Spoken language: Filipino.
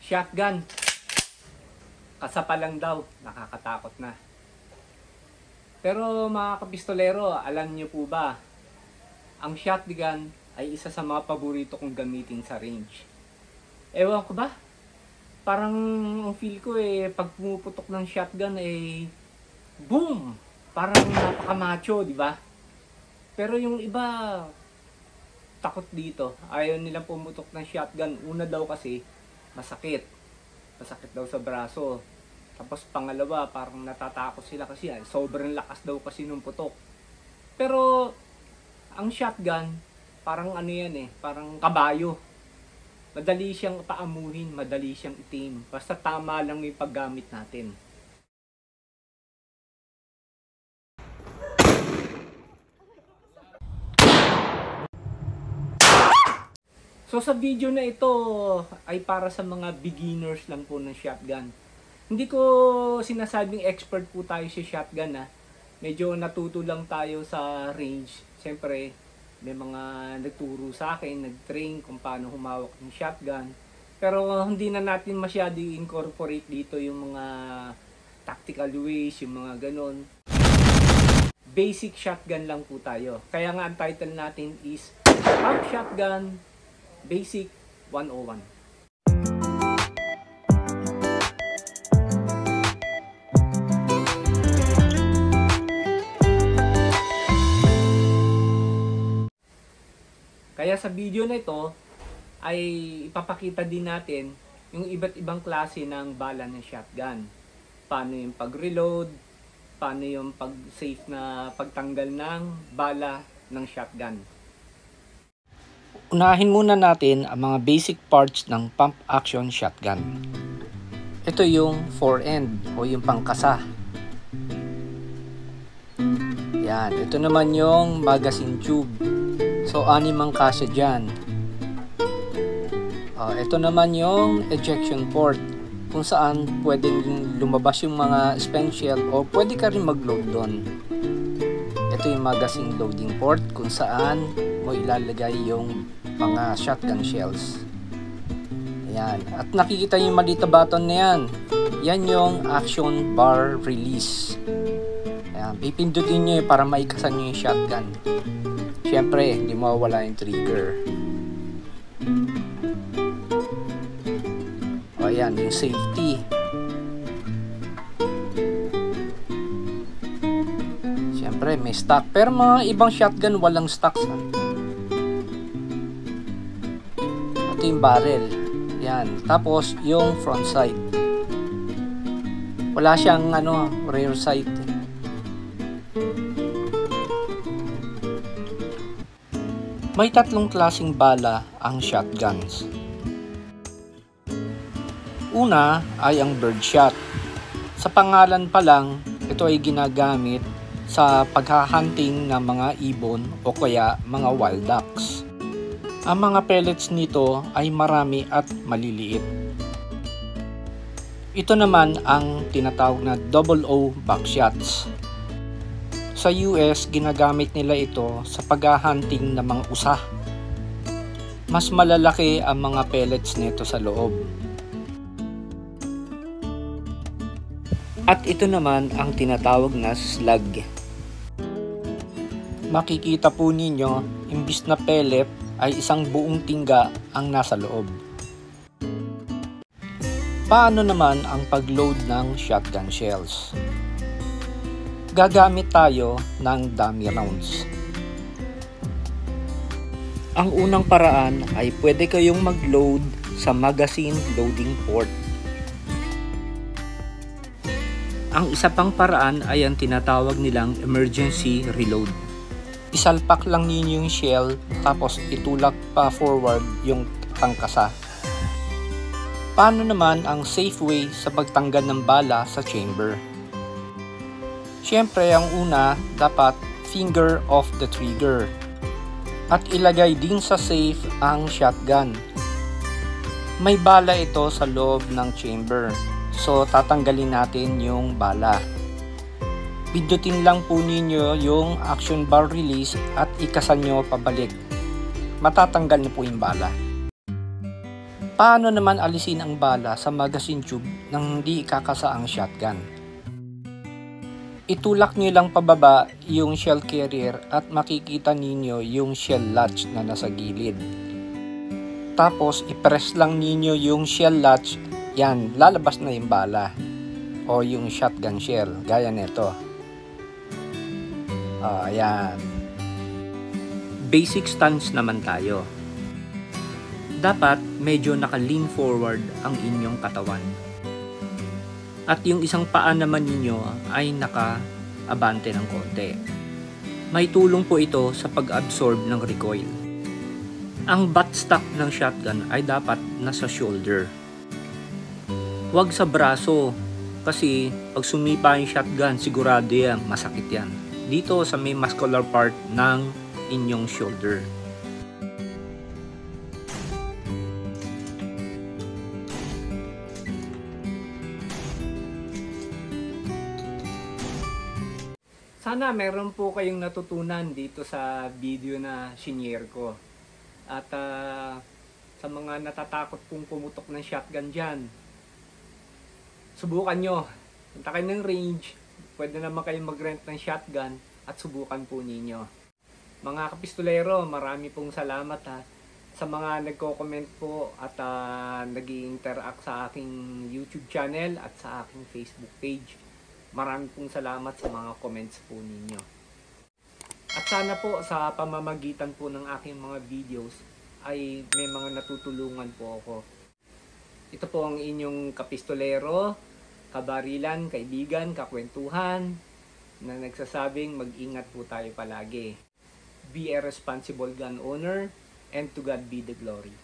Shotgun. Kasapa lang daw, nakakatakot na. Pero mga kapistolero, alam niyo po ba, ang shotgun ay isa sa mga paborito kong gamitin sa range. Ewan ko ba? Parang ang feel ko pag pumuputok ng shotgun boom! Parang napaka-macho, di ba? Pero yung iba, takot dito. Ayaw nilang pumutok ng shotgun. Una daw kasi, masakit. Masakit daw sa braso. Tapos pangalawa, parang natatakot sila kasi sobrang lakas daw kasi nung putok. Pero, ang shotgun, parang ano yan parang kabayo. Madali siyang paamuhin, madali siyang itim. Basta tama lang yung paggamit natin. So sa video na ito ay para sa mga beginners lang po ng shotgun. Hindi ko sinasabing expert po tayo sa shotgun Medyo natuto lang tayo sa range. Siyempre, may mga nagturo sa akin, nag-train kung paano humawak ng shotgun. Pero hindi na natin masyado i-incorporate dito yung mga tactical ways, yung mga ganon. Basic shotgun lang po tayo. Kaya nga ang title natin is Pump Shotgun Basic 101. Kaya sa video na ito ay ipapakita din natin yung iba't ibang klase ng bala ng shotgun. Paano yung pag-reload, paano yung pag-safe na pagtanggal ng bala ng shotgun. Unahin muna natin ang mga basic parts ng pump action shotgun. Ito yung fore-end o yung pangkasa. Yan, ito naman yung magazine tube. So, 6 ang kasya dyan. Ito naman yung ejection port kung saan pwedeng lumabas yung mga spent shell o pwede ka rin mag-load doon. Ito yung magazine loading port kung saan mo ilalagay yung mga shotgun shells. Ayan. At nakikita yung maliit na button na yan. Yan yung action bar release. Ayan. Pipindutin nyo para maikasan nyo yung shotgun. Siyempre, hindi mawawala yung trigger. O ayan, yung safety. Siyempre, may stock. Pero mga ibang shotgun, walang stocks. Ito yung barrel. Yan. Tapos, yung front sight. Wala siyang rear sight. May 3 klaseng bala ang shotguns. Una ay ang birdshot. Sa pangalan pa lang, ito ay ginagamit sa paghahunting ng mga ibon o kaya mga wild ducks. Ang mga pellets nito ay marami at maliliit. Ito naman ang tinatawag na double-O buckshots. Sa US, ginagamit nila ito sa paghahunting ng mga usa. Mas malalaki ang mga pellets nito sa loob. At ito naman ang tinatawag na slug. Makikita po ninyo, imbis na pellet ay isang buong tingga ang nasa loob. Paano naman ang pag-load ng shotgun shells? Gagamit tayo ng dummy rounds. Ang unang paraan ay pwede kayong mag-load sa magazine loading port. Ang isa pang paraan ay ang tinatawag nilang emergency reload. Isalpak lang ninyo yung shell tapos itulak pa forward yung pangkasa. Paano naman ang safe way sa pagtanggal ng bala sa chamber? Siyempre, ang una, dapat finger off the trigger. At ilagay din sa safe ang shotgun. May bala ito sa loob ng chamber. So, tatanggalin natin yung bala. Pindutin lang po ninyo yung action bar release at ikasan nyo pabalik. Matatanggal na po yung bala. Paano naman alisin ang bala sa magazine tube nang hindi ikakasa ang shotgun? Itulak nyo lang pababa yung shell carrier at makikita ninyo yung shell latch na nasa gilid. Tapos i-press lang ninyo yung shell latch, yan, lalabas na yung bala o yung shotgun shell, gaya nito. Ayan. Basic stance naman tayo. Dapat medyo naka-lean forward ang inyong katawan. At yung isang paa naman ninyo ay naka-abante ng konti. May tulong po ito sa pag-absorb ng recoil. Ang buttstock ng shotgun ay dapat nasa shoulder. Huwag sa braso, kasi pag sumipa yung shotgun, sigurado yan, masakit yan. Dito sa may muscular part ng inyong shoulder. Sana meron po kayong natutunan dito sa video na shinare ko. At sa mga natatakot pong pumutok ng shotgun dyan, subukan nyo. Punta kayo ng range, pwede naman kayong mag-rent ng shotgun at subukan po ninyo. Mga kapistolero, marami pong salamat sa mga nagko-comment po at nag-i-interact sa aking YouTube channel at sa aking Facebook page. Marami pong salamat sa mga comments po ninyo. At sana po sa pamamagitan po ng aking mga videos ay may mga natutulungan po ako. Ito po ang inyong kapistolero, kabarilan, kaibigan, kakwentuhan na nagsasabing mag-ingat po tayo palagi. Be a responsible gun owner and to God be the glory.